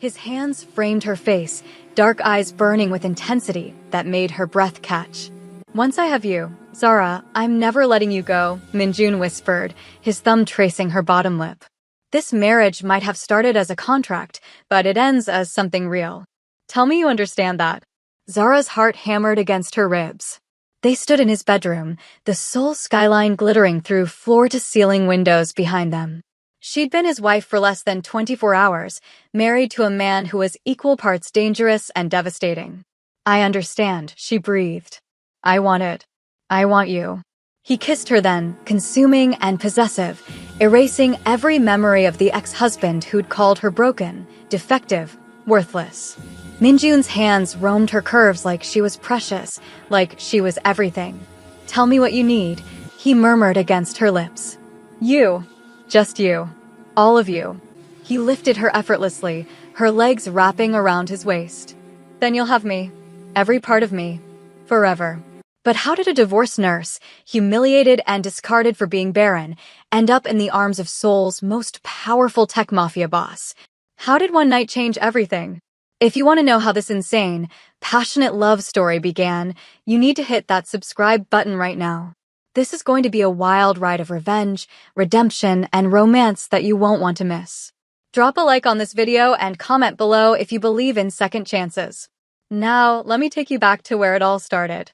His hands framed her face, dark eyes burning with intensity that made her breath catch. "Once I have you, Zara, I'm never letting you go," Minjun whispered, his thumb tracing her bottom lip. "This marriage might have started as a contract, but it ends as something real. Tell me you understand that." Zara's heart hammered against her ribs. They stood in his bedroom, the Seoul skyline glittering through floor-to-ceiling windows behind them. She'd been his wife for less than 24 hours, married to a man who was equal parts dangerous and devastating. "I understand," she breathed. "I want it. I want you." He kissed her then, consuming and possessive, erasing every memory of the ex-husband who'd called her broken, defective, worthless. Minjun's hands roamed her curves like she was precious, like she was everything. "Tell me what you need," he murmured against her lips. "You. Just you. All of you." He lifted her effortlessly, her legs wrapping around his waist. "Then you'll have me. Every part of me. Forever." But how did a divorce nurse, humiliated and discarded for being barren, end up in the arms of Seoul's most powerful tech mafia boss? How did one night change everything? If you want to know how this insane, passionate love story began, you need to hit that subscribe button right now. This is going to be a wild ride of revenge, redemption, and romance that you won't want to miss. Drop a like on this video and comment below if you believe in second chances. Now, let me take you back to where it all started.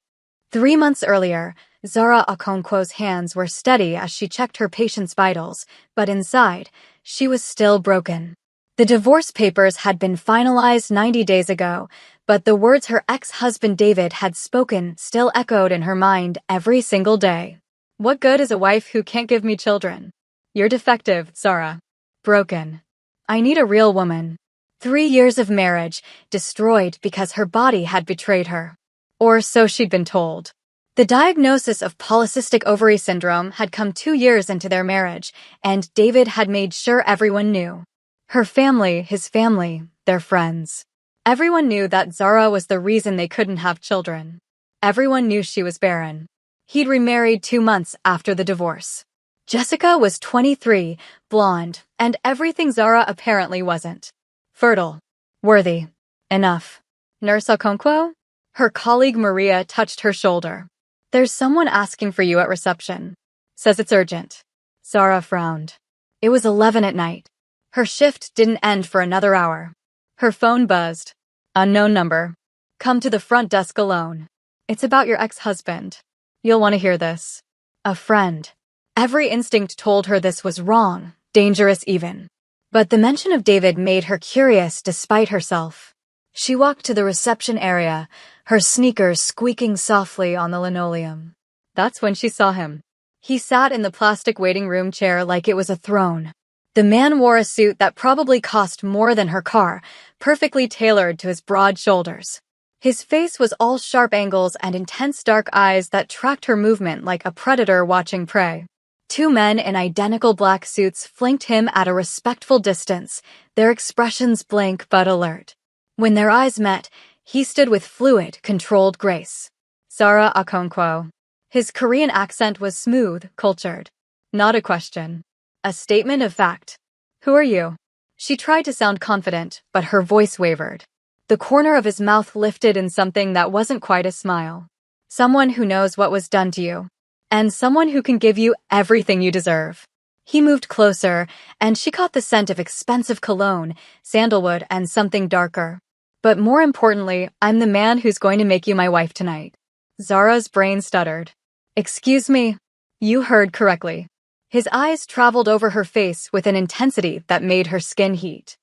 3 months earlier, Zara Okonkwo's hands were steady as she checked her patient's vitals, but inside, she was still broken. The divorce papers had been finalized 90 days ago, but the words her ex-husband David had spoken still echoed in her mind every single day. "What good is a wife who can't give me children? You're defective, Zara. Broken. I need a real woman." 3 years of marriage, destroyed because her body had betrayed her. Or so she'd been told. The diagnosis of polycystic ovary syndrome had come 2 years into their marriage, and David had made sure everyone knew. Her family, his family, their friends. Everyone knew that Zara was the reason they couldn't have children. Everyone knew she was barren. He'd remarried 2 months after the divorce. Jessica was 23, blonde, and everything Zara apparently wasn't. Fertile. Worthy. Enough. Nurse Okonkwo? Her colleague Maria touched her shoulder. "There's someone asking for you at reception. Says it's urgent." Zara frowned. It was 11 at night. Her shift didn't end for another hour. Her phone buzzed. "Unknown number. Come to the front desk alone. It's about your ex-husband. You'll want to hear this." A friend. Every instinct told her this was wrong, dangerous even. But the mention of David made her curious despite herself. She walked to the reception area, her sneakers squeaking softly on the linoleum. That's when she saw him. He sat in the plastic waiting room chair like it was a throne. The man wore a suit that probably cost more than her car, perfectly tailored to his broad shoulders. His face was all sharp angles and intense dark eyes that tracked her movement like a predator watching prey. 2 men in identical black suits flanked him at a respectful distance, their expressions blank but alert. When their eyes met, he stood with fluid, controlled grace. Zara Okonkwo. His Korean accent was smooth, cultured. Not a question. A statement of fact. "Who are you?" She tried to sound confident, but her voice wavered. The corner of his mouth lifted in something that wasn't quite a smile. "Someone who knows what was done to you. And someone who can give you everything you deserve." He moved closer, and she caught the scent of expensive cologne, sandalwood, and something darker. "But more importantly, I'm the man who's going to make you my wife tonight." Zara's brain stuttered. "Excuse me?" "You heard correctly." His eyes traveled over her face with an intensity that made her skin heat.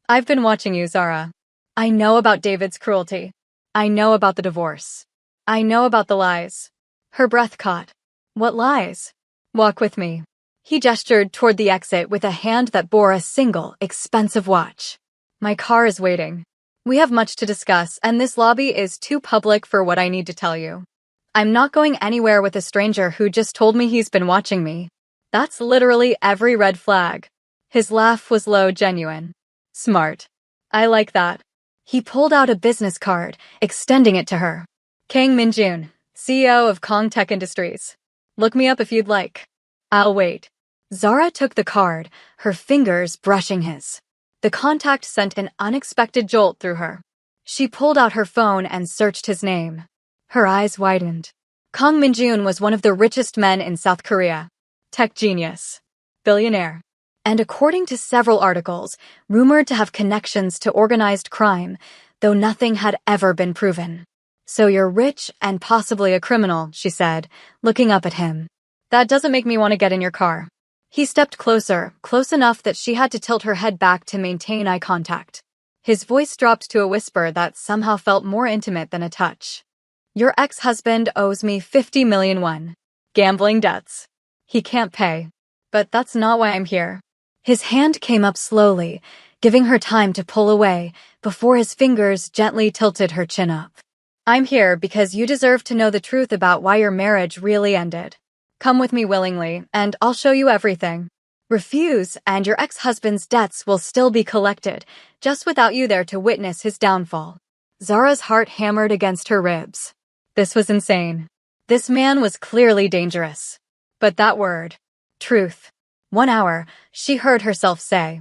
"I've been watching you, Zara. I know about David's cruelty. I know about the divorce. I know about the lies." Her breath caught. "What lies?" "Walk with me." He gestured toward the exit with a hand that bore a single, expensive watch. "My car is waiting. We have much to discuss, and this lobby is too public for what I need to tell you. I'm not going anywhere with a stranger who just told me he's been watching me. That's literally every red flag." His laugh was low, genuine. "Smart. I like that." He pulled out a business card, extending it to her. "Kang Minjun, CEO of Kong Tech Industries. Look me up if you'd like." "I'll wait." Zara took the card, her fingers brushing his. The contact sent an unexpected jolt through her. She pulled out her phone and searched his name. Her eyes widened. Kang Min-jun was one of the richest men in South Korea. Tech genius. Billionaire. And according to several articles, rumored to have connections to organized crime, though nothing had ever been proven. "So you're rich and possibly a criminal," she said, looking up at him. "That doesn't make me want to get in your car." He stepped closer, close enough that she had to tilt her head back to maintain eye contact. His voice dropped to a whisper that somehow felt more intimate than a touch. "Your ex-husband owes me 50 million won. Gambling debts. He can't pay. But that's not why I'm here." His hand came up slowly, giving her time to pull away before his fingers gently tilted her chin up. "I'm here because you deserve to know the truth about why your marriage really ended. Come with me willingly, and I'll show you everything. Refuse, and your ex-husband's debts will still be collected, just without you there to witness his downfall." Zara's heart hammered against her ribs. This was insane. This man was clearly dangerous. But that word, truth. 1 hour, she heard herself say.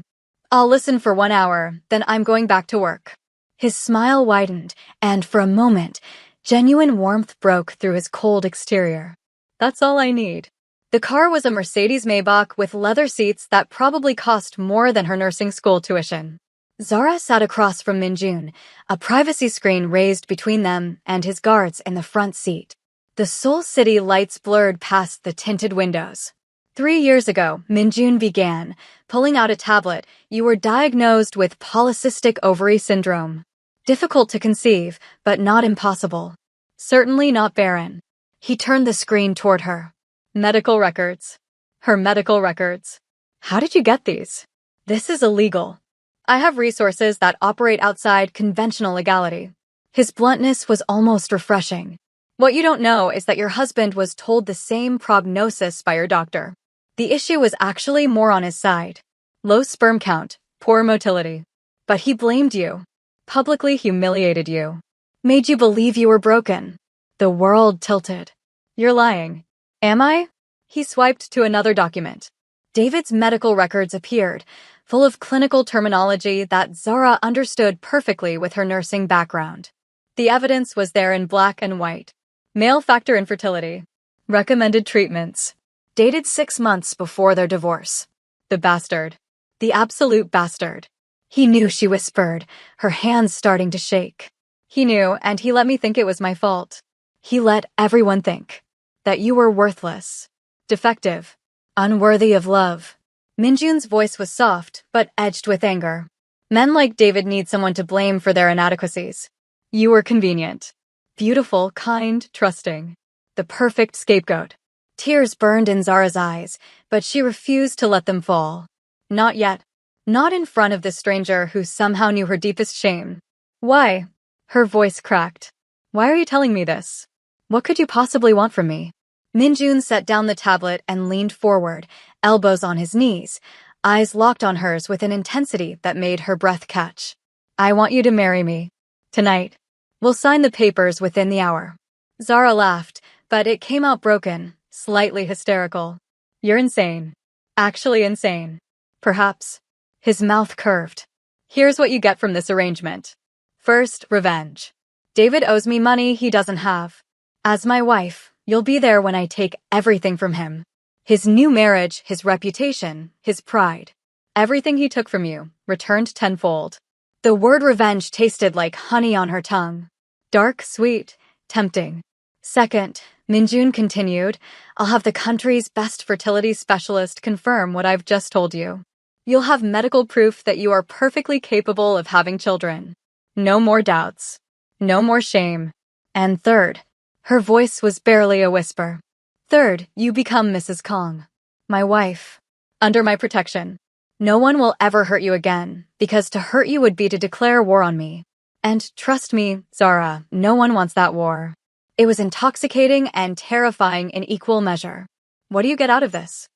"I'll listen for 1 hour, then I'm going back to work." His smile widened, and for a moment, genuine warmth broke through his cold exterior. "That's all I need." The car was a Mercedes Maybach with leather seats that probably cost more than her nursing school tuition. Zara sat across from Min-jun, a privacy screen raised between them and his guards in the front seat. The Seoul city lights blurred past the tinted windows. 3 years ago, Min-jun began, pulling out a tablet. "You were diagnosed with polycystic ovary syndrome. Difficult to conceive, but not impossible. Certainly not barren." He turned the screen toward her. "Medical records." Her medical records. "How did you get these?" "This is illegal. I have resources that operate outside conventional legality." His bluntness was almost refreshing. "What you don't know is that your husband was told the same prognosis by your doctor. The issue was actually more on his side. Low sperm count, poor motility. But he blamed you. Publicly humiliated you. Made you believe you were broken." The world tilted. "You're lying." "Am I?" He swiped to another document. David's medical records appeared, full of clinical terminology that Zara understood perfectly with her nursing background. The evidence was there in black and white. Male factor infertility. Recommended treatments. Dated 6 months before their divorce. The bastard. The absolute bastard. He knew, she whispered, her hands starting to shake. "He knew, and he let me think it was my fault. He let everyone think that you were worthless, defective, unworthy of love." Min-jun's voice was soft, but edged with anger. "Men like David need someone to blame for their inadequacies. You were convenient. Beautiful, kind, trusting. The perfect scapegoat." Tears burned in Zara's eyes, but she refused to let them fall. Not yet. Not in front of this stranger who somehow knew her deepest shame. "Why?" Her voice cracked. "Why are you telling me this? What could you possibly want from me?" Min-jun set down the tablet and leaned forward, elbows on his knees, eyes locked on hers with an intensity that made her breath catch. "I want you to marry me. Tonight. We'll sign the papers within the hour." Zara laughed, but it came out broken, slightly hysterical. "You're insane. Actually insane. Perhaps." His mouth curved. "Here's what you get from this arrangement. First, revenge. David owes me money he doesn't have. As my wife, you'll be there when I take everything from him. His new marriage, his reputation, his pride. Everything he took from you, returned tenfold." The word revenge tasted like honey on her tongue. Dark, sweet, tempting. "Second," Min-jun continued, "I'll have the country's best fertility specialist confirm what I've just told you. You'll have medical proof that you are perfectly capable of having children. No more doubts. No more shame. And third," her voice was barely a whisper, "third, you become Mrs. Kong, my wife, under my protection. No one will ever hurt you again, because to hurt you would be to declare war on me. And trust me, Zara, no one wants that war." It was intoxicating and terrifying in equal measure. "What do you get out of this?"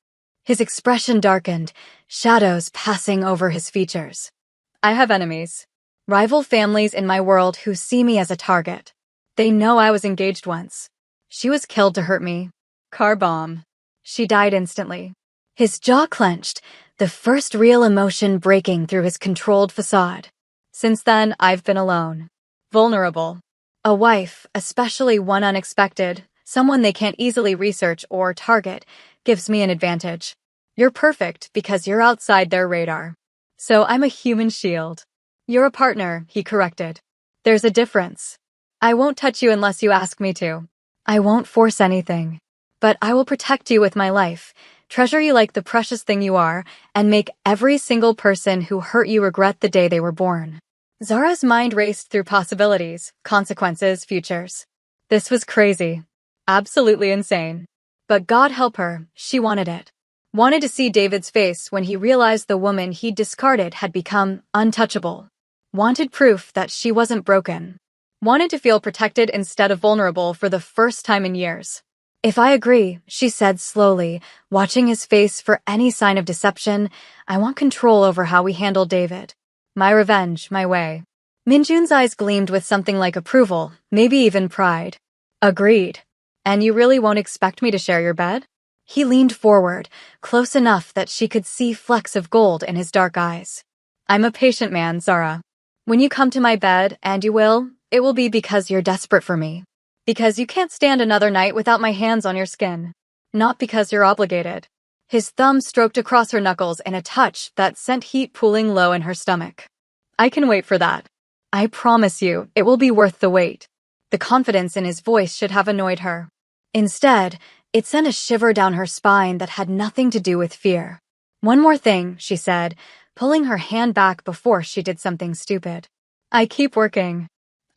His expression darkened, shadows passing over his features. "I have enemies. Rival families in my world who see me as a target. They know I was engaged once. She was killed to hurt me. Car bomb. She died instantly." His jaw clenched, the first real emotion breaking through his controlled facade. Since then, I've been alone. Vulnerable. A wife, especially one unexpected, someone they can't easily research or target, gives me an advantage. You're perfect because you're outside their radar. So I'm a human shield. You're a partner, he corrected. There's a difference. I won't touch you unless you ask me to. I won't force anything. But I will protect you with my life, treasure you like the precious thing you are, and make every single person who hurt you regret the day they were born. Zara's mind raced through possibilities, consequences, futures. This was crazy. Absolutely insane. But God help her, she wanted it. Wanted to see David's face when he realized the woman he'd discarded had become untouchable. Wanted proof that she wasn't broken. Wanted to feel protected instead of vulnerable for the first time in years. If I agree, she said slowly, watching his face for any sign of deception, I want control over how we handle David. My revenge, my way. Minjun's eyes gleamed with something like approval, maybe even pride. Agreed. And you really won't expect me to share your bed? He leaned forward, close enough that she could see flecks of gold in his dark eyes. I'm a patient man, Zara. When you come to my bed, and you will, it will be because you're desperate for me. Because you can't stand another night without my hands on your skin. Not because you're obligated. His thumb stroked across her knuckles in a touch that sent heat pooling low in her stomach. I can wait for that. I promise you, it will be worth the wait. The confidence in his voice should have annoyed her. Instead, it sent a shiver down her spine that had nothing to do with fear. One more thing, she said, pulling her hand back before she did something stupid. I keep working.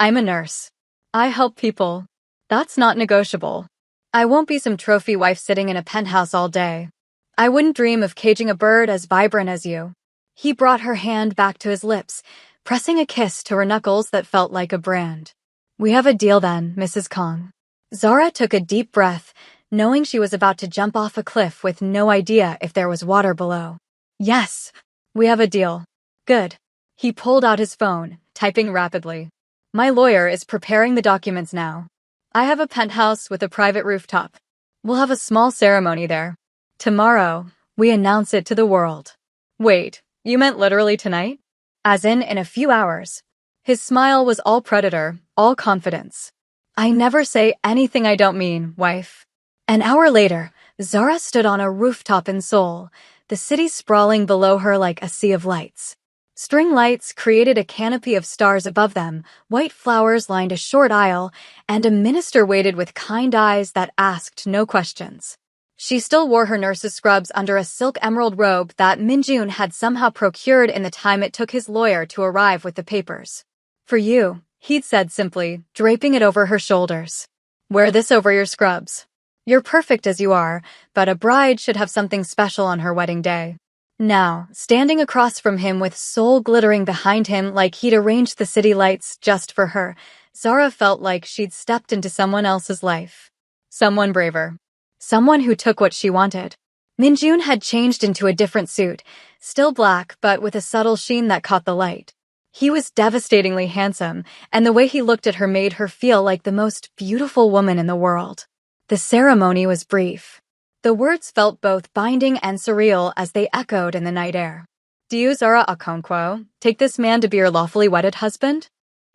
I'm a nurse. I help people. That's not negotiable. I won't be some trophy wife sitting in a penthouse all day. I wouldn't dream of caging a bird as vibrant as you. He brought her hand back to his lips, pressing a kiss to her knuckles that felt like a brand. We have a deal then, Mrs. Kong. Zara took a deep breath, knowing she was about to jump off a cliff with no idea if there was water below. Yes, we have a deal. Good. He pulled out his phone, typing rapidly. My lawyer is preparing the documents now. I have a penthouse with a private rooftop. We'll have a small ceremony there. Tomorrow, we announce it to the world. Wait, you meant literally tonight? As in a few hours. His smile was all predator, all confidence. I never say anything I don't mean, wife. An hour later, Zara stood on a rooftop in Seoul, the city sprawling below her like a sea of lights. String lights created a canopy of stars above them, white flowers lined a short aisle, and a minister waited with kind eyes that asked no questions. She still wore her nurse's scrubs under a silk emerald robe that Minjun had somehow procured in the time it took his lawyer to arrive with the papers. For you, he'd said simply, draping it over her shoulders. Wear this over your scrubs. You're perfect as you are, but a bride should have something special on her wedding day. Now, standing across from him with Seoul glittering behind him like he'd arranged the city lights just for her, Zara felt like she'd stepped into someone else's life. Someone braver. Someone who took what she wanted. Minjun had changed into a different suit, still black but with a subtle sheen that caught the light. He was devastatingly handsome, and the way he looked at her made her feel like the most beautiful woman in the world. The ceremony was brief. The words felt both binding and surreal as they echoed in the night air. Do you, Zara Okonkwo, take this man to be your lawfully wedded husband?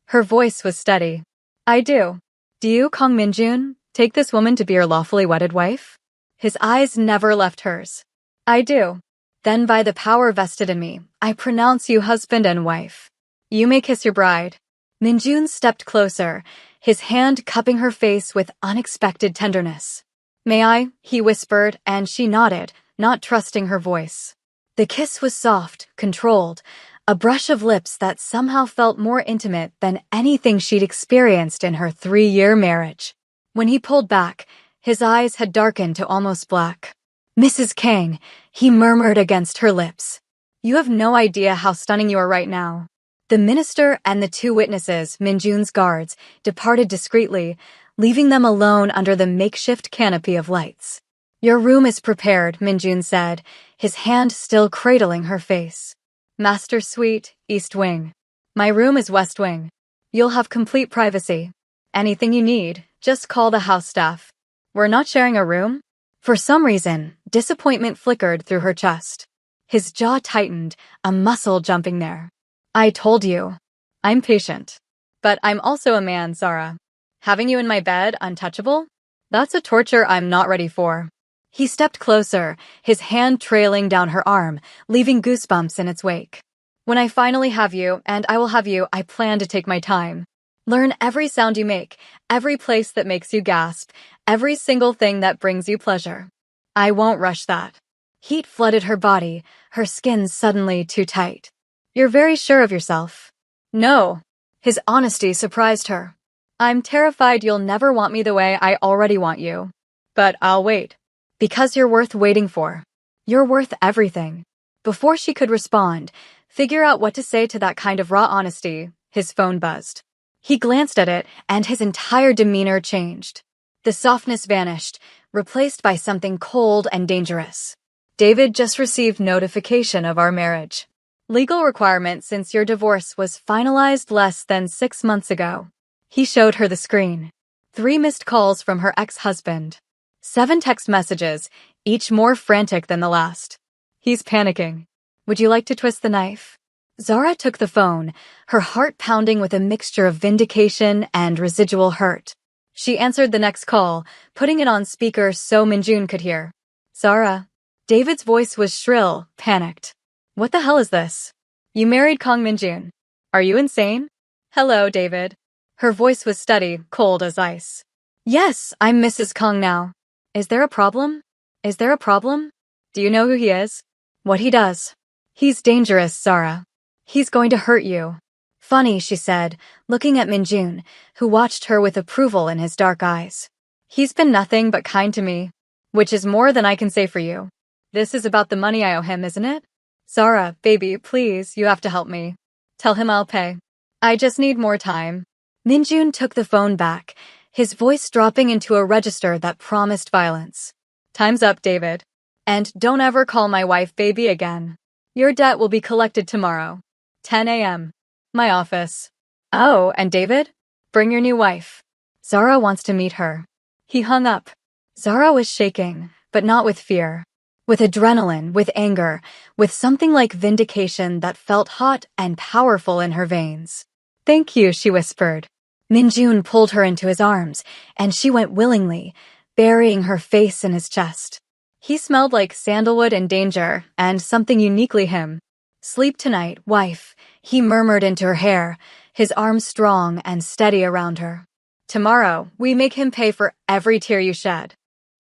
Her voice was steady. I do. Do you, Kong Minjun, take this woman to be your lawfully wedded wife? His eyes never left hers. I do. Then by the power vested in me, I pronounce you husband and wife. You may kiss your bride. Minjun stepped closer, his hand cupping her face with unexpected tenderness. May I? He whispered, and she nodded, not trusting her voice. The kiss was soft, controlled, a brush of lips that somehow felt more intimate than anything she'd experienced in her 3-year marriage. When he pulled back, his eyes had darkened to almost black. Mrs. Kang, he murmured against her lips. You have no idea how stunning you are right now. The minister and the 2 witnesses, Minjun's guards, departed discreetly, leaving them alone under the makeshift canopy of lights. Your room is prepared, Minjun said, his hand still cradling her face. Master Suite, East Wing. My room is West Wing. You'll have complete privacy. Anything you need, just call the house staff. We're not sharing a room? For some reason, disappointment flickered through her chest. His jaw tightened, a muscle jumping there. I told you. I'm patient. But I'm also a man, Zara. Having you in my bed, untouchable? That's a torture I'm not ready for. He stepped closer, his hand trailing down her arm, leaving goosebumps in its wake. When I finally have you, and I will have you, I plan to take my time. Learn every sound you make, every place that makes you gasp, every single thing that brings you pleasure. I won't rush that. Heat flooded her body, her skin suddenly too tight. You're very sure of yourself. No. His honesty surprised her. I'm terrified you'll never want me the way I already want you. But I'll wait. Because you're worth waiting for. You're worth everything. Before she could respond, figure out what to say to that kind of raw honesty, his phone buzzed. He glanced at it, and his entire demeanor changed. The softness vanished, replaced by something cold and dangerous. David just received notification of our marriage. Legal requirement since your divorce was finalized less than 6 months ago. He showed her the screen. 3 missed calls from her ex-husband. 7 text messages, each more frantic than the last. He's panicking. Would you like to twist the knife? Zara took the phone, her heart pounding with a mixture of vindication and residual hurt. She answered the next call, putting it on speaker so Minjun could hear. Zara. David's voice was shrill, panicked. What the hell is this? You married Kong Minjun. Are you insane? Hello, David. Her voice was steady, cold as ice. Yes, I'm Mrs. Kong now. Is there a problem? Is there a problem? Do you know who he is? What he does? He's dangerous, Zara. He's going to hurt you. Funny, she said, looking at Minjun, who watched her with approval in his dark eyes. He's been nothing but kind to me, which is more than I can say for you. This is about the money I owe him, isn't it? Zara, baby, please, you have to help me. Tell him I'll pay. I just need more time. Minjun took the phone back, his voice dropping into a register that promised violence. Time's up, David. And don't ever call my wife baby again. Your debt will be collected tomorrow. 10 a.m. My office. Oh, and David? Bring your new wife. Zara wants to meet her. He hung up. Zara was shaking, but not with fear. With adrenaline, with anger, with something like vindication that felt hot and powerful in her veins. Thank you, she whispered. Minjun pulled her into his arms, and she went willingly, burying her face in his chest. He smelled like sandalwood and danger, and something uniquely him. Sleep tonight, wife, he murmured into her hair, his arms strong and steady around her. Tomorrow, we make him pay for every tear you shed.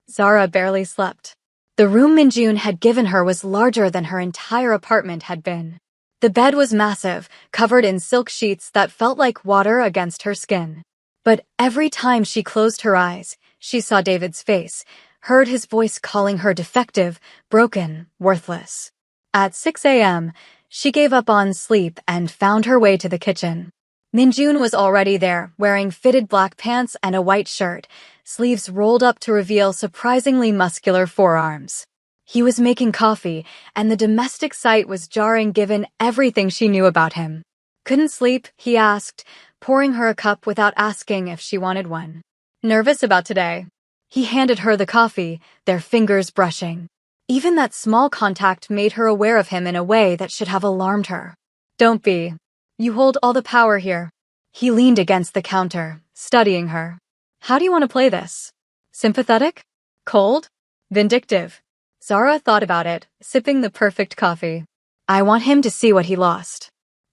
Zara barely slept. The room Minjun had given her was larger than her entire apartment had been. The bed was massive, covered in silk sheets that felt like water against her skin. But every time she closed her eyes, she saw David's face, heard his voice calling her defective, broken, worthless. At 6 a.m., she gave up on sleep and found her way to the kitchen. Minjun was already there, wearing fitted black pants and a white shirt, sleeves rolled up to reveal surprisingly muscular forearms. He was making coffee, and the domestic sight was jarring given everything she knew about him. Couldn't sleep, he asked, pouring her a cup without asking if she wanted one. Nervous about today. He handed her the coffee, their fingers brushing. Even that small contact made her aware of him in a way that should have alarmed her. Don't be. You hold all the power here. He leaned against the counter, studying her. How do you want to play this? Sympathetic? Cold? Vindictive? Zara thought about it, sipping the perfect coffee. I want him to see what he lost.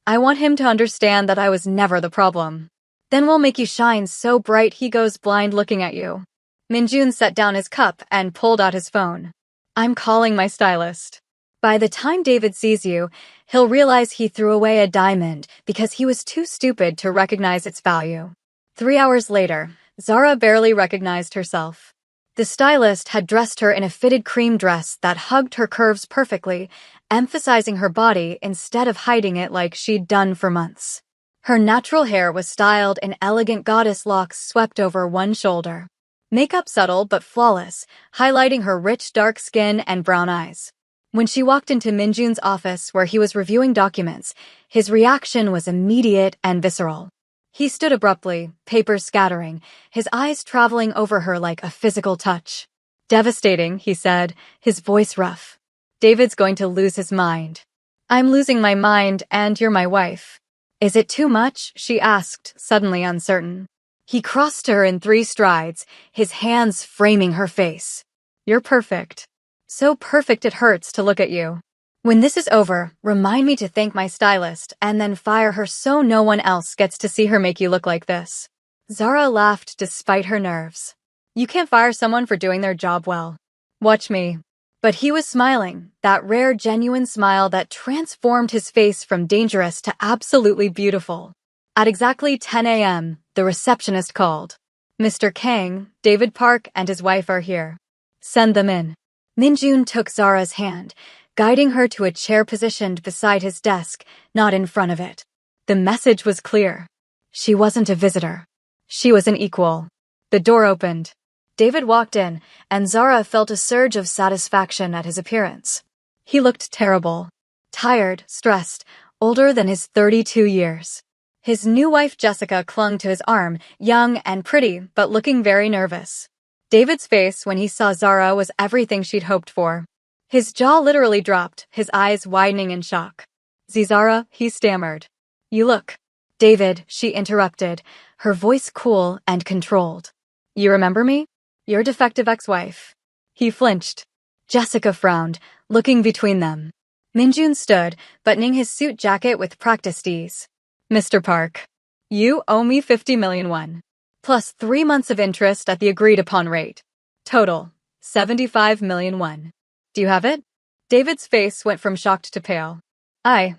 I want him to understand that I was never the problem. Then we'll make you shine so bright he goes blind looking at you. Minjun set down his cup and pulled out his phone. I'm calling my stylist. By the time David sees you, he'll realize he threw away a diamond because he was too stupid to recognize its value. 3 hours later, Zara barely recognized herself. The stylist had dressed her in a fitted cream dress that hugged her curves perfectly, emphasizing her body instead of hiding it like she'd done for months. Her natural hair was styled in elegant goddess locks swept over one shoulder. Makeup subtle but flawless, highlighting her rich dark skin and brown eyes. When she walked into Minjun's office where he was reviewing documents, his reaction was immediate and visceral. He stood abruptly, papers scattering, his eyes traveling over her like a physical touch. Devastating, he said, his voice rough. David's going to lose his mind. I'm losing my mind and you're my wife. Is it too much? She asked, suddenly uncertain. He crossed her in 3 strides, his hands framing her face. You're perfect. So perfect it hurts to look at you. When this is over, remind me to thank my stylist and then fire her so no one else gets to see her make you look like this. Zara laughed despite her nerves. You can't fire someone for doing their job well. Watch me. But he was smiling, that rare, genuine smile that transformed his face from dangerous to absolutely beautiful. At exactly 10 a.m., the receptionist called. Mr. Kang, David Park, and his wife are here. Send them in. Minjun took Zara's hand, guiding her to a chair positioned beside his desk, not in front of it. The message was clear. She wasn't a visitor. She was an equal. The door opened. David walked in, and Zara felt a surge of satisfaction at his appearance. He looked terrible. Tired, stressed, older than his 32 years. His new wife Jessica clung to his arm, young and pretty, but looking very nervous. David's face when he saw Zara was everything she'd hoped for. His jaw literally dropped, his eyes widening in shock. Zara, he stammered. You look. David, she interrupted, her voice cool and controlled. You remember me? Your defective ex-wife. He flinched. Jessica frowned, looking between them. Minjun stood, buttoning his suit jacket with practiced ease. Mr. Park, you owe me 50 million won. Plus 3 months of interest at the agreed-upon rate. Total, 75 million won. Do you have it? David's face went from shocked to pale. I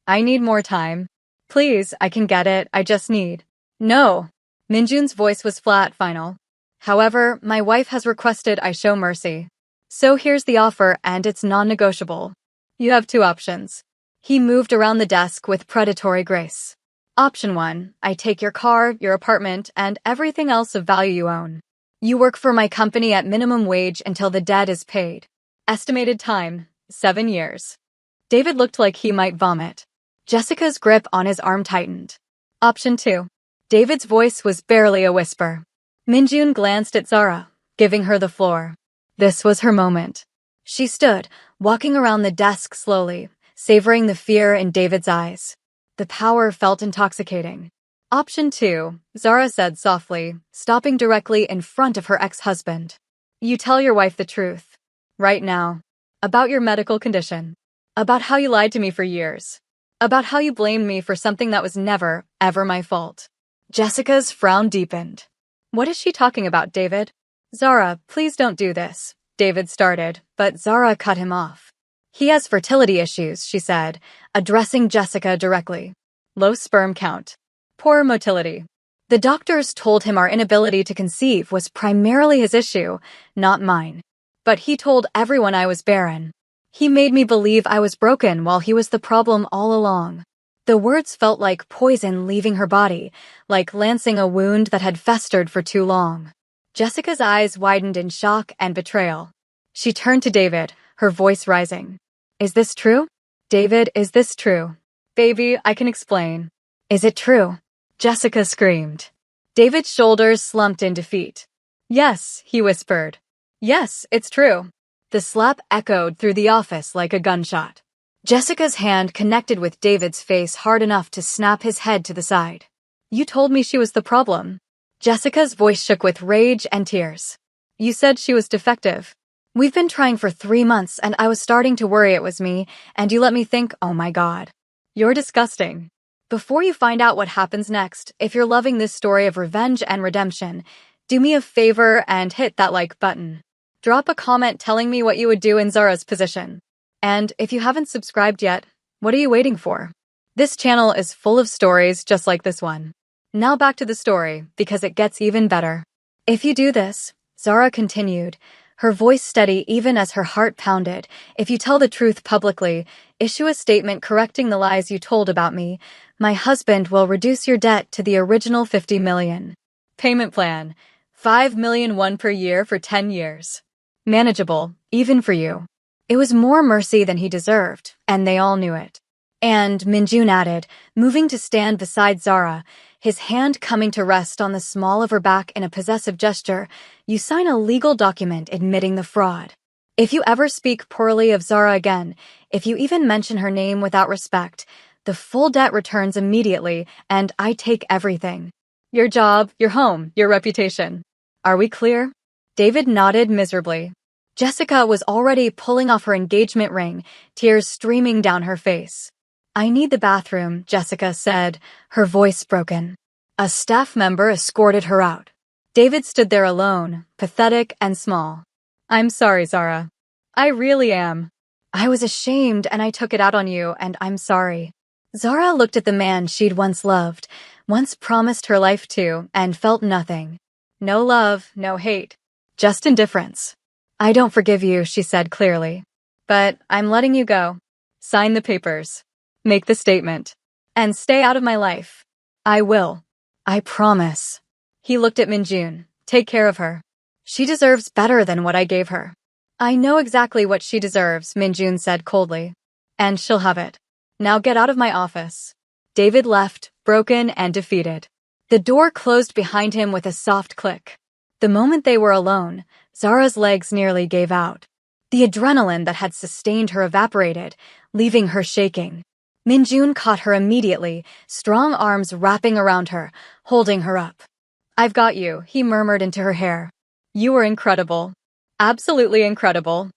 need more time. Please, I can get it, I just need. No. Minjun's voice was flat, final. However, my wife has requested I show mercy. So here's the offer and it's non-negotiable. You have 2 options. He moved around the desk with predatory grace. Option 1, I take your car, your apartment, and everything else of value you own. You work for my company at minimum wage until the debt is paid. Estimated time, 7 years. David looked like he might vomit. Jessica's grip on his arm tightened. Option 2. David's voice was barely a whisper. Minjun glanced at Zara, giving her the floor. This was her moment. She stood, walking around the desk slowly, savoring the fear in David's eyes. The power felt intoxicating. Option 2, Zara said softly, stopping directly in front of her ex-husband. You tell your wife the truth. Right now. About your medical condition. About how you lied to me for years. About how you blamed me for something that was never, ever my fault. Jessica's frown deepened. What is she talking about, David? Zara, please don't do this, David started, but Zara cut him off. He has fertility issues, she said, addressing Jessica directly. Low sperm count. Poor motility. The doctors told him our inability to conceive was primarily his issue, not mine. But he told everyone I was barren. He made me believe I was broken while he was the problem all along. The words felt like poison leaving her body, like lancing a wound that had festered for too long. Jessica's eyes widened in shock and betrayal. She turned to David, her voice rising. Is this true? David, is this true? Baby, I can explain. Is it true? Jessica screamed. David's shoulders slumped in defeat. Yes, he whispered. Yes, it's true. The slap echoed through the office like a gunshot. Jessica's hand connected with David's face hard enough to snap his head to the side. You told me she was the problem. Jessica's voice shook with rage and tears. You said she was defective. We've been trying for 3 months and I was starting to worry it was me, and you let me think, oh my God. You're disgusting. Before you find out what happens next, if you're loving this story of revenge and redemption, do me a favor and hit that like button. Drop a comment telling me what you would do in Zara's position. And if you haven't subscribed yet, what are you waiting for? This channel is full of stories just like this one. Now back to the story, because it gets even better. If you do this, Zara continued, her voice steady even as her heart pounded, if you tell the truth publicly, issue a statement correcting the lies you told about me, my husband will reduce your debt to the original 50 million. Payment plan, 5 million won per year for 10 years. Manageable, even for you. It was more mercy than he deserved, and they all knew it. And Minjun added, moving to stand beside Zara, his hand coming to rest on the small of her back in a possessive gesture, you sign a legal document admitting the fraud. If you ever speak poorly of Zara again, if you even mention her name without respect, the full debt returns immediately, and I take everything. Your job, your home, your reputation. Are we clear? David nodded miserably. Jessica was already pulling off her engagement ring, tears streaming down her face. I need the bathroom, Jessica said, her voice broken. A staff member escorted her out. David stood there alone, pathetic and small. I'm sorry, Zara. I really am. I was ashamed and I took it out on you, and I'm sorry. Zara looked at the man she'd once loved, once promised her life to, and felt nothing. No love, no hate. Just indifference. I don't forgive you, she said clearly. But I'm letting you go. Sign the papers. Make the statement. And stay out of my life. I will. I promise. He looked at Minjun. Take care of her. She deserves better than what I gave her. I know exactly what she deserves, Minjun said coldly. And she'll have it. Now get out of my office. David left, broken and defeated. The door closed behind him with a soft click. The moment they were alone, Zara's legs nearly gave out. The adrenaline that had sustained her evaporated, leaving her shaking. Minjun caught her immediately, strong arms wrapping around her, holding her up. I've got you, he murmured into her hair. You were incredible. Absolutely incredible.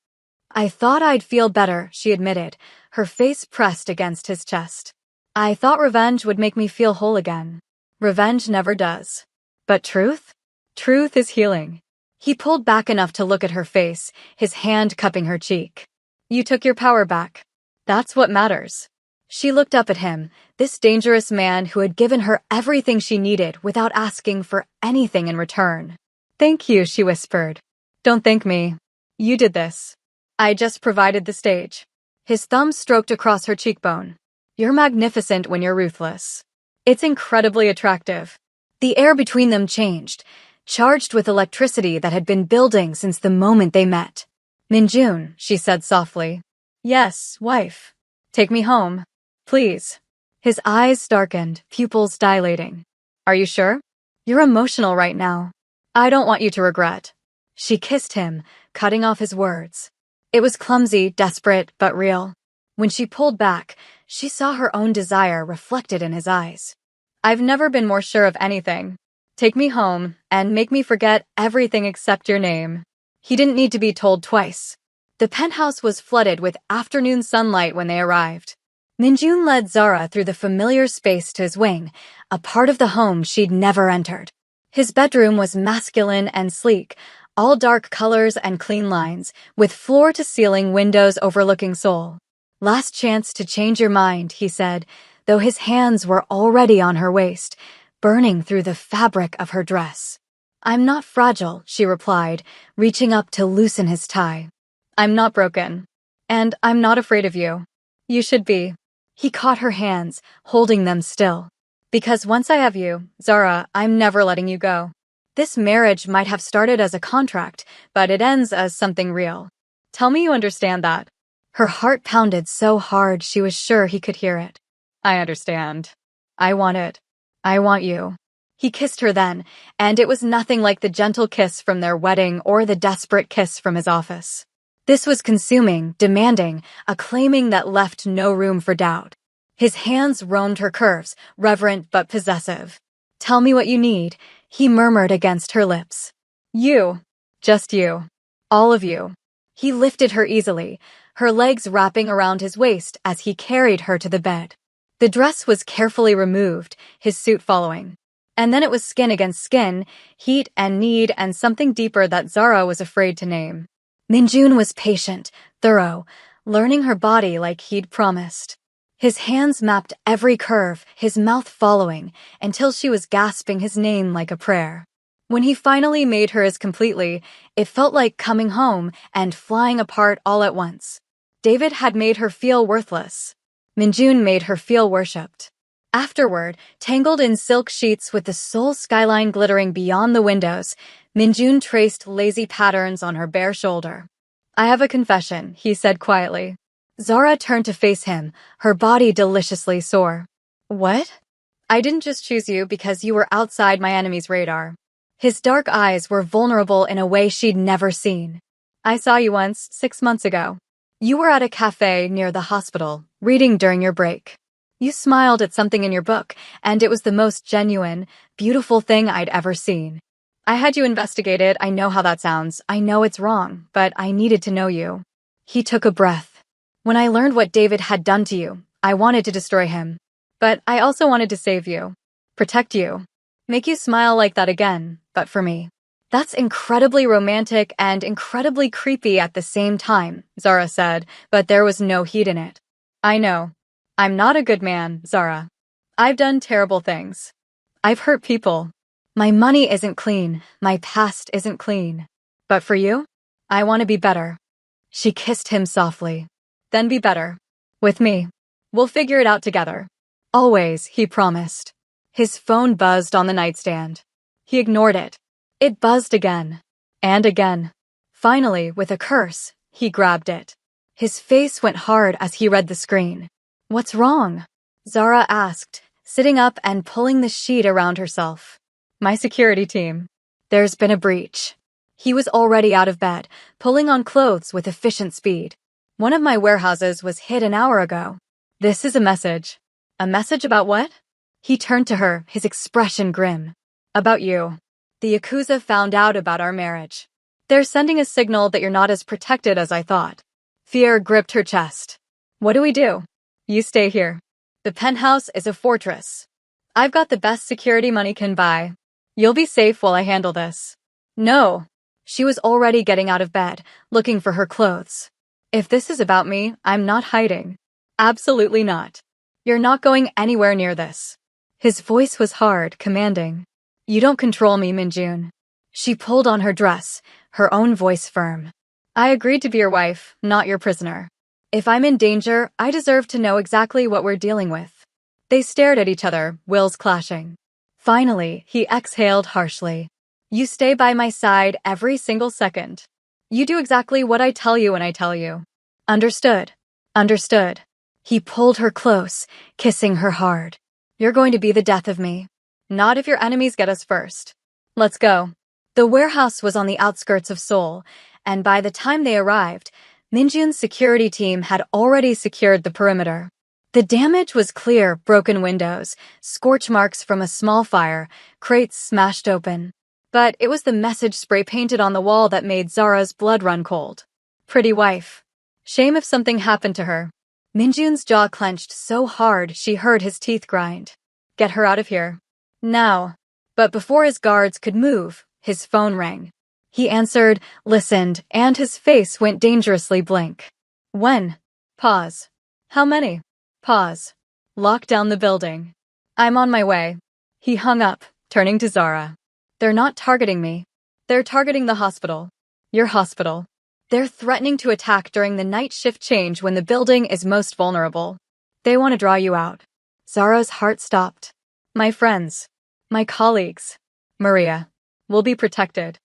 I thought I'd feel better, she admitted, her face pressed against his chest. I thought revenge would make me feel whole again. Revenge never does. But truth? Truth is healing. He pulled back enough to look at her face, his hand cupping her cheek. You took your power back. That's what matters. She looked up at him, this dangerous man who had given her everything she needed without asking for anything in return. Thank you, she whispered. Don't thank me. You did this. I just provided the stage. His thumb stroked across her cheekbone. You're magnificent when you're ruthless. It's incredibly attractive. The air between them changed, charged with electricity that had been building since the moment they met. Minjun, she said softly. Yes, wife. Take me home. Please. His eyes darkened, pupils dilating. Are you sure? You're emotional right now. I don't want you to regret. She kissed him, cutting off his words. It was clumsy, desperate, but real. When she pulled back, she saw her own desire reflected in his eyes. I've never been more sure of anything. Take me home, and make me forget everything except your name. He didn't need to be told twice. The penthouse was flooded with afternoon sunlight when they arrived. Minjun led Zara through the familiar space to his wing, a part of the home she'd never entered. His bedroom was masculine and sleek, all dark colors and clean lines, with floor-to-ceiling windows overlooking Seoul. Last chance to change your mind, he said, though his hands were already on her waist, burning through the fabric of her dress. I'm not fragile, she replied, reaching up to loosen his tie. I'm not broken. And I'm not afraid of you. You should be. He caught her hands, holding them still. Because once I have you, Zara, I'm never letting you go. This marriage might have started as a contract, but it ends as something real. Tell me you understand that. Her heart pounded so hard she was sure he could hear it. I understand. I want it. I want you. He kissed her then, and it was nothing like the gentle kiss from their wedding or the desperate kiss from his office. This was consuming, demanding, a claiming that left no room for doubt. His hands roamed her curves, reverent but possessive. Tell me what you need, he murmured against her lips. You. Just you. All of you. He lifted her easily, her legs wrapping around his waist as he carried her to the bed. The dress was carefully removed, his suit following. And then it was skin against skin, heat and need and something deeper that Zara was afraid to name. Minjun was patient, thorough, learning her body like he'd promised. His hands mapped every curve, his mouth following, until she was gasping his name like a prayer. When he finally made her as completely, it felt like coming home and flying apart all at once. David had made her feel worthless. Minjun made her feel worshipped. Afterward, tangled in silk sheets with the Seoul skyline glittering beyond the windows, Minjun traced lazy patterns on her bare shoulder. I have a confession, he said quietly. Zara turned to face him, her body deliciously sore. What? I didn't just choose you because you were outside my enemy's radar. His dark eyes were vulnerable in a way she'd never seen. I saw you once, 6 months ago. You were at a cafe near the hospital, reading during your break. You smiled at something in your book, and it was the most genuine, beautiful thing I'd ever seen. I had you investigated. I know how that sounds. I know it's wrong, but I needed to know you. He took a breath. When I learned what David had done to you, I wanted to destroy him. But I also wanted to save you. Protect you. Make you smile like that again, but for me. That's incredibly romantic and incredibly creepy at the same time, Zara said, but there was no heat in it. I know. I'm not a good man, Zara. I've done terrible things. I've hurt people. My money isn't clean. My past isn't clean. But for you, I want to be better. She kissed him softly. Then be better. With me. We'll figure it out together. Always, he promised. His phone buzzed on the nightstand. He ignored it. It buzzed again. And again. Finally, with a curse, he grabbed it. His face went hard as he read the screen. What's wrong? Zara asked, sitting up and pulling the sheet around herself. My security team. There's been a breach. He was already out of bed, pulling on clothes with efficient speed. One of my warehouses was hit an hour ago. This is a message. A message about what? He turned to her, his expression grim. About you. The Yakuza found out about our marriage. They're sending a signal that you're not as protected as I thought. Fear gripped her chest. What do we do? You stay here. The penthouse is a fortress. I've got the best security money can buy. You'll be safe while I handle this. No. She was already getting out of bed, looking for her clothes. If this is about me, I'm not hiding. Absolutely not. You're not going anywhere near this. His voice was hard, commanding. You don't control me, Minjun. She pulled on her dress, her own voice firm. I agreed to be your wife, not your prisoner. If I'm in danger, I deserve to know exactly what we're dealing with. They stared at each other, wills clashing. Finally, he exhaled harshly. You stay by my side every single second. You do exactly what I tell you when I tell you. Understood. Understood. He pulled her close, kissing her hard. You're going to be the death of me. Not if your enemies get us first. Let's go. The warehouse was on the outskirts of Seoul, and by the time they arrived, Minjun's security team had already secured the perimeter. The damage was clear: broken windows, scorch marks from a small fire, crates smashed open. But it was the message spray painted on the wall that made Zara's blood run cold. Pretty wife. Shame if something happened to her. Minjun's jaw clenched so hard she heard his teeth grind. Get her out of here. Now. But before his guards could move, his phone rang. He answered, listened, and his face went dangerously blank. When? Pause. How many? Pause. Lock down the building. I'm on my way. He hung up, turning to Zara. They're not targeting me. They're targeting the hospital. Your hospital. They're threatening to attack during the night shift change when the building is most vulnerable. They want to draw you out. Zara's heart stopped. My friends. My colleagues. Maria. Will be protected.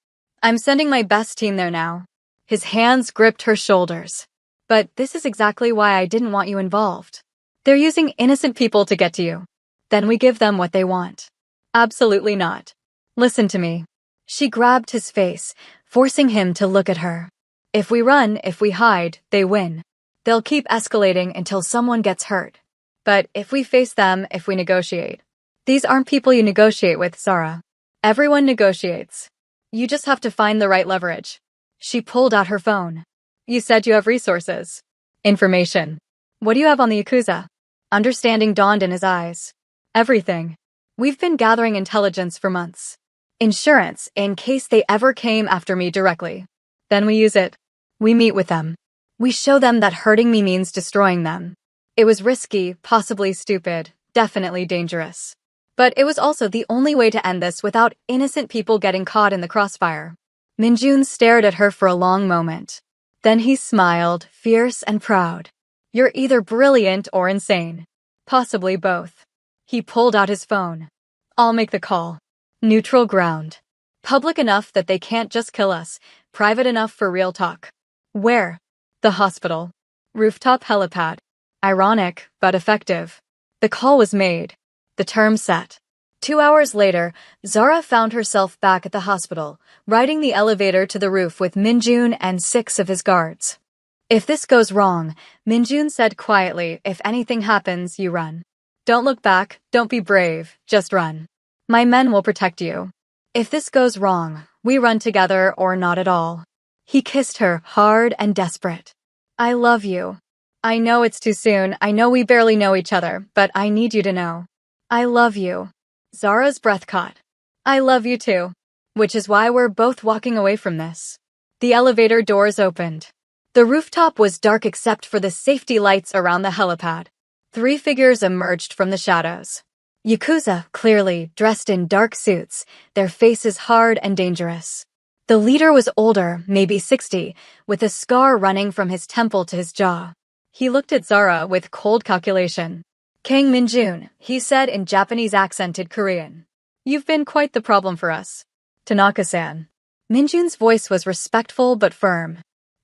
I'm sending my best team there now. His hands gripped her shoulders. But this is exactly why I didn't want you involved. They're using innocent people to get to you. Then we give them what they want. Absolutely not. Listen to me. She grabbed his face, forcing him to look at her. If we run, if we hide, they win. They'll keep escalating until someone gets hurt. But if we face them, if we negotiate. These aren't people you negotiate with, Zara. Everyone negotiates. You just have to find the right leverage. She pulled out her phone. You said you have resources. Information. What do you have on the Yakuza? Understanding dawned in his eyes. Everything. We've been gathering intelligence for months. Insurance, in case they ever came after me directly. Then we use it. We meet with them. We show them that hurting me means destroying them. It was risky, possibly stupid, definitely dangerous. But it was also the only way to end this without innocent people getting caught in the crossfire. Minjun stared at her for a long moment. Then he smiled, fierce and proud. You're either brilliant or insane. Possibly both. He pulled out his phone. I'll make the call. Neutral ground. Public enough that they can't just kill us. Private enough for real talk. Where? The hospital. Rooftop helipad. Ironic, but effective. The call was made. The term set. 2 hours later, Zara found herself back at the hospital, riding the elevator to the roof with Minjun and 6 of his guards. If this goes wrong, Minjun said quietly, if anything happens, you run. Don't look back, don't be brave, just run. My men will protect you. If this goes wrong, we run together or not at all. He kissed her, hard and desperate. I love you. I know it's too soon, I know we barely know each other, but I need you to know. I love you. Zara's breath caught. I love you too. Which is why we're both walking away from this. The elevator doors opened. The rooftop was dark except for the safety lights around the helipad. 3 figures emerged from the shadows. Yakuza, clearly, dressed in dark suits, their faces hard and dangerous. The leader was older, maybe 60, with a scar running from his temple to his jaw. He looked at Zara with cold calculation. Kang Minjun, he said in Japanese accented Korean. You've been quite the problem for us. Tanaka-san. Minjun's voice was respectful but firm.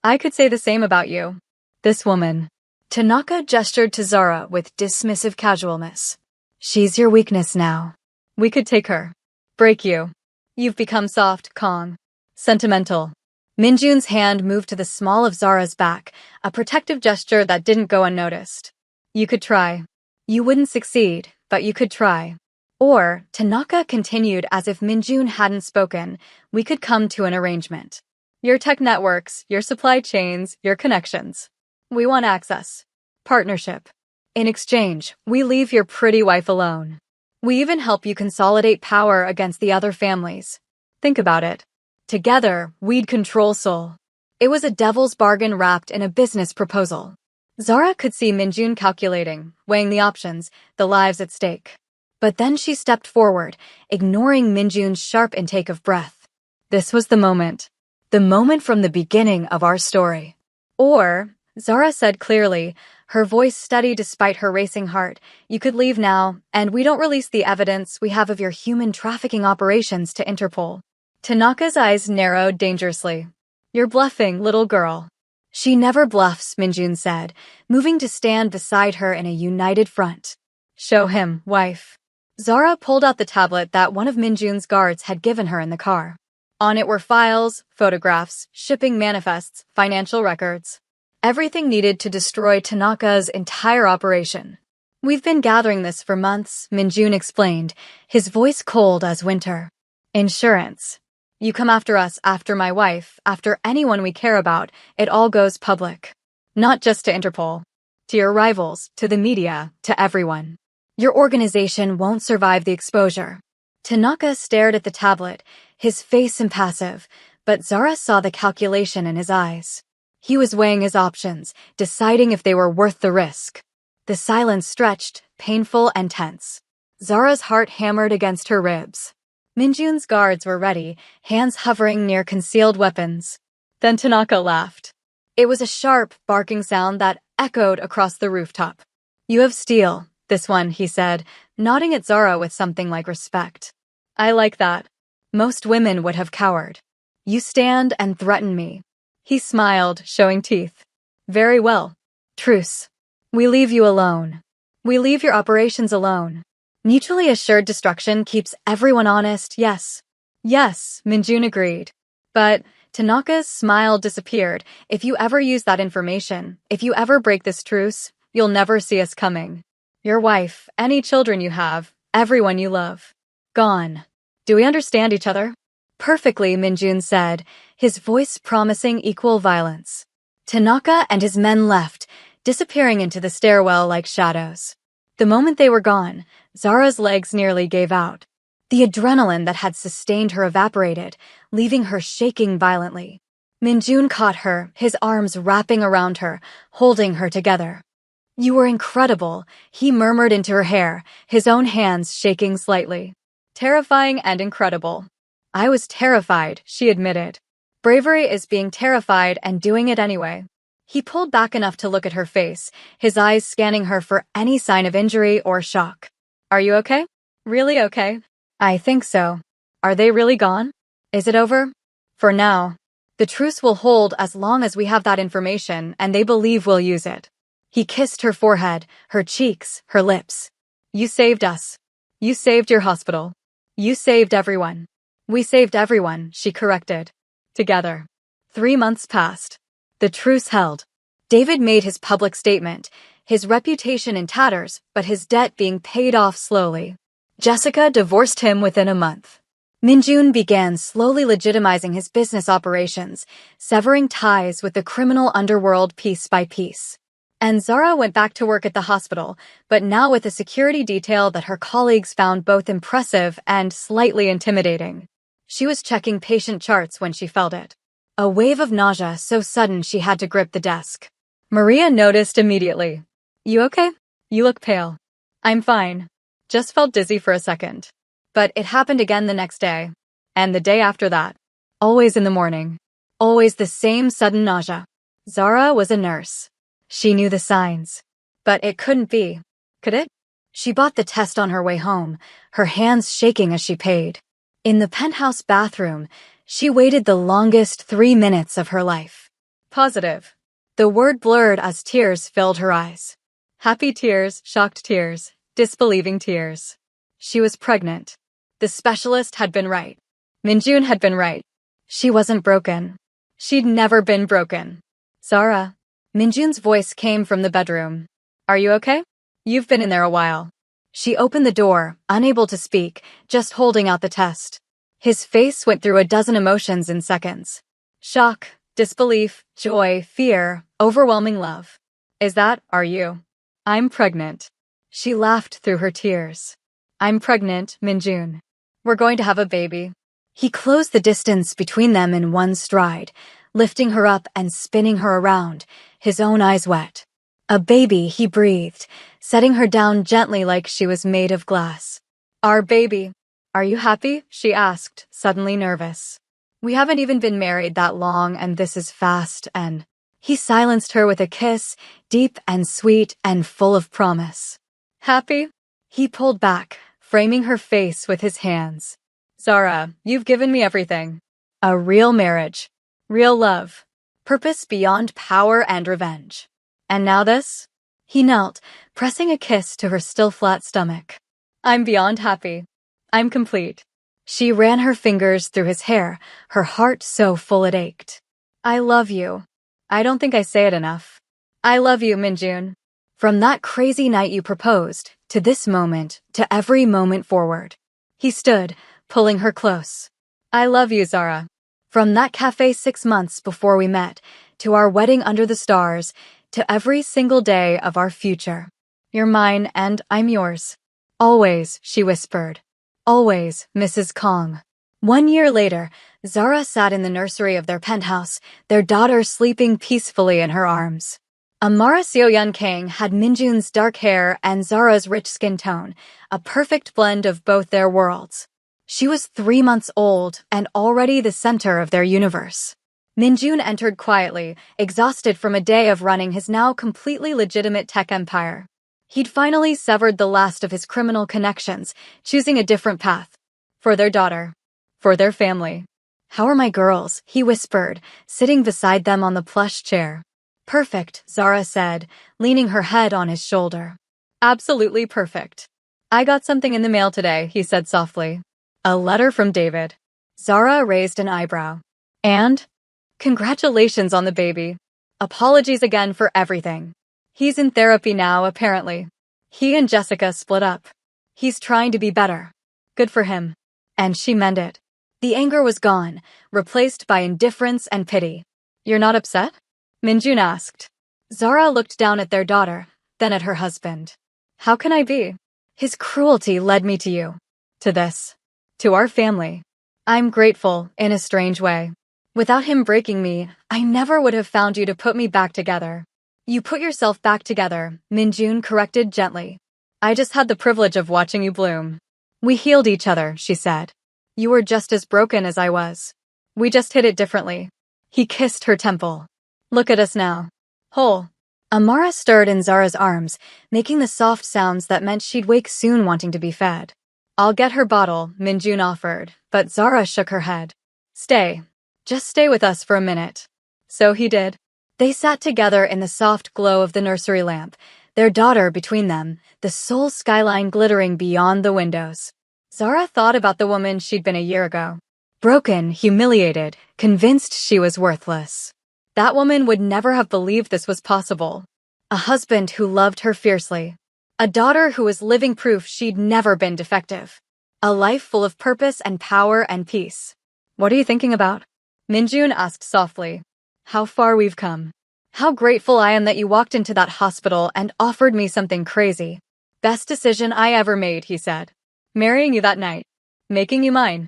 I could say the same about you. This woman. Tanaka gestured to Zara with dismissive casualness. She's your weakness now. We could take her. Break you. You've become soft, Kong. Sentimental. Minjun's hand moved to the small of Zara's back, a protective gesture that didn't go unnoticed. You could try. You wouldn't succeed, but you could try. Or, Tanaka continued as if Minjun hadn't spoken, we could come to an arrangement. Your tech networks, your supply chains, your connections. We want access. Partnership. In exchange, we leave your pretty wife alone. We even help you consolidate power against the other families. Think about it. Together, we'd control Seoul. It was a devil's bargain wrapped in a business proposal. Zara could see Minjun calculating, weighing the options, the lives at stake. But then she stepped forward, ignoring Minjun's sharp intake of breath. This was the moment. The moment from the beginning of our story. Or, Zara said clearly, her voice steady despite her racing heart, you could leave now, and we don't release the evidence we have of your human trafficking operations to Interpol. Tanaka's eyes narrowed dangerously. You're bluffing, little girl. She never bluffs, Minjun said, moving to stand beside her in a united front. Show him, wife. Zara pulled out the tablet that one of Minjun's guards had given her in the car. On it were files, photographs, shipping manifests, financial records. Everything needed to destroy Tanaka's entire operation. We've been gathering this for months, Minjun explained, his voice cold as winter. Insurance. You come after us, after my wife, after anyone we care about, it all goes public. Not just to Interpol. To your rivals, to the media, to everyone. Your organization won't survive the exposure. Tanaka stared at the tablet, his face impassive, but Zara saw the calculation in his eyes. He was weighing his options, deciding if they were worth the risk. The silence stretched, painful and tense. Zara's heart hammered against her ribs. Minjun's guards were ready, hands hovering near concealed weapons. Then Tanaka laughed. It was a sharp, barking sound that echoed across the rooftop. You have steel, this one, he said, nodding at Zara with something like respect. I like that. Most women would have cowered. You stand and threaten me. He smiled, showing teeth. Very well. Truce. We leave you alone. We leave your operations alone. Mutually assured destruction keeps everyone honest, yes. Yes, Minjun agreed. But Tanaka's smile disappeared. If you ever use that information, if you ever break this truce, you'll never see us coming. Your wife, any children you have, everyone you love. Gone. Do we understand each other? Perfectly, Minjun said, his voice promising equal violence. Tanaka and his men left, disappearing into the stairwell like shadows. The moment they were gone, Zara's legs nearly gave out. The adrenaline that had sustained her evaporated, leaving her shaking violently. Minjun caught her, his arms wrapping around her, holding her together. You were incredible, he murmured into her hair, his own hands shaking slightly. Terrifying and incredible. I was terrified, she admitted. Bravery is being terrified and doing it anyway. He pulled back enough to look at her face, his eyes scanning her for any sign of injury or shock. Are you okay? Really okay? I think so. Are they really gone? Is it over? For now. The truce will hold as long as we have that information and they believe we'll use it. He kissed her forehead, her cheeks, her lips. You saved us. You saved your hospital. You saved everyone. We saved everyone, she corrected. Together. 3 months passed. The truce held. David made his public statement, his reputation in tatters, but his debt being paid off slowly. Jessica divorced him within a month. Minjun began slowly legitimizing his business operations, severing ties with the criminal underworld piece by piece. And Zara went back to work at the hospital, but now with a security detail that her colleagues found both impressive and slightly intimidating. She was checking patient charts when she felt it. A wave of nausea so sudden she had to grip the desk. Maria noticed immediately. You okay? You look pale. I'm fine. Just felt dizzy for a second. But it happened again the next day. And the day after that. Always in the morning. Always the same sudden nausea. Zara was a nurse. She knew the signs. But it couldn't be. Could it? She bought the test on her way home, her hands shaking as she paid. In the penthouse bathroom, she waited the longest 3 minutes of her life. Positive. The word blurred as tears filled her eyes. Happy tears, shocked tears, disbelieving tears. She was pregnant. The specialist had been right. Minjun had been right. She wasn't broken. She'd never been broken. Zara. Minjun's voice came from the bedroom. Are you okay? You've been in there a while. She opened the door, unable to speak, just holding out the test. His face went through a dozen emotions in seconds. Shock, disbelief, joy, fear, overwhelming love. Are you? I'm pregnant. She laughed through her tears. I'm pregnant, Minjun. We're going to have a baby. He closed the distance between them in one stride, lifting her up and spinning her around, his own eyes wet. A baby, he breathed, setting her down gently like she was made of glass. Our baby. Are you happy? She asked, suddenly nervous. We haven't even been married that long and this is fast and... He silenced her with a kiss, deep and sweet and full of promise. Happy? He pulled back, framing her face with his hands. Zara, you've given me everything. A real marriage. Real love. Purpose beyond power and revenge. And now this? He knelt, pressing a kiss to her still flat stomach. I'm beyond happy. I'm complete. She ran her fingers through his hair, her heart so full it ached. I love you. I don't think I say it enough. I love you, Minjun. From that crazy night you proposed, to this moment, to every moment forward. He stood, pulling her close. I love you, Zara. From that cafe 6 months before we met, to our wedding under the stars, to every single day of our future. You're mine and I'm yours. Always, she whispered. Always, Mrs. Kong. 1 year later, Zara sat in the nursery of their penthouse, their daughter sleeping peacefully in her arms. Amara Seoyeon Kang had Minjun's dark hair and Zara's rich skin tone, a perfect blend of both their worlds. She was 3 months old and already the center of their universe. Minjun entered quietly, exhausted from a day of running his now completely legitimate tech empire. He'd finally severed the last of his criminal connections, choosing a different path. For their daughter. For their family. How are my girls? He whispered, sitting beside them on the plush chair. Perfect, Zara said, leaning her head on his shoulder. Absolutely perfect. I got something in the mail today, he said softly. A letter from David. Zara raised an eyebrow. And? Congratulations on the baby. Apologies again for everything. He's in therapy now, apparently. He and Jessica split up. He's trying to be better. Good for him. And she meant it. The anger was gone, replaced by indifference and pity. You're not upset? Minjun asked. Zara looked down at their daughter, then at her husband. How can I be? His cruelty led me to you. To this. To our family. I'm grateful, in a strange way. Without him breaking me, I never would have found you to put me back together. You put yourself back together, Minjun corrected gently. I just had the privilege of watching you bloom. We healed each other, she said. You were just as broken as I was. We just hit it differently. He kissed her temple. Look at us now. Whole. Amara stirred in Zara's arms, making the soft sounds that meant she'd wake soon wanting to be fed. I'll get her bottle, Minjun offered, but Zara shook her head. Stay. Just stay with us for a minute. So he did. They sat together in the soft glow of the nursery lamp, their daughter between them, the Seoul skyline glittering beyond the windows. Zara thought about the woman she'd been a year ago. Broken, humiliated, convinced she was worthless. That woman would never have believed this was possible. A husband who loved her fiercely. A daughter who was living proof she'd never been defective. A life full of purpose and power and peace. What are you thinking about? Minjun asked softly. How far we've come. How grateful I am that you walked into that hospital and offered me something crazy. Best decision I ever made, he said. Marrying you that night. Making you mine.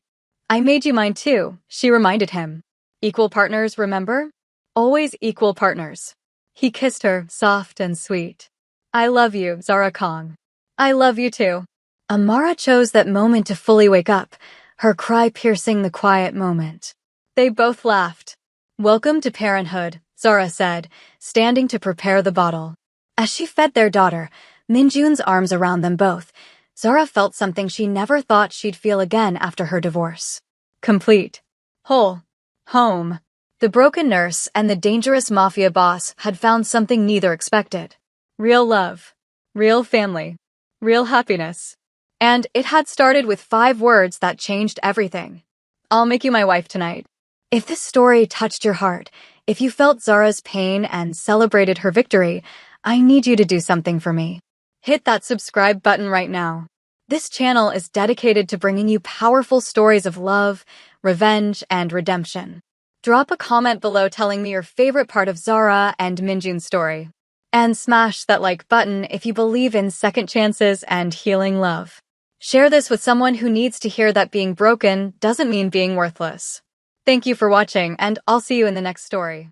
I made you mine too, she reminded him. Equal partners, remember? Always equal partners. He kissed her, soft and sweet. I love you, Zara Kong. I love you too. Amara chose that moment to fully wake up, her cry piercing the quiet moment. They both laughed. Welcome to parenthood, Zara said, standing to prepare the bottle. As she fed their daughter, Minjun's arms around them both, Zara felt something she never thought she'd feel again after her divorce. Complete. Whole. Home. The broken nurse and the dangerous mafia boss had found something neither expected. Real love. Real family. Real happiness. And it had started with 5 words that changed everything. I'll make you my wife tonight. If this story touched your heart, if you felt Zara's pain and celebrated her victory, I need you to do something for me. Hit that subscribe button right now. This channel is dedicated to bringing you powerful stories of love, revenge, and redemption. Drop a comment below telling me your favorite part of Zara and Minjun's story. And smash that like button if you believe in second chances and healing love. Share this with someone who needs to hear that being broken doesn't mean being worthless. Thank you for watching, and I'll see you in the next story.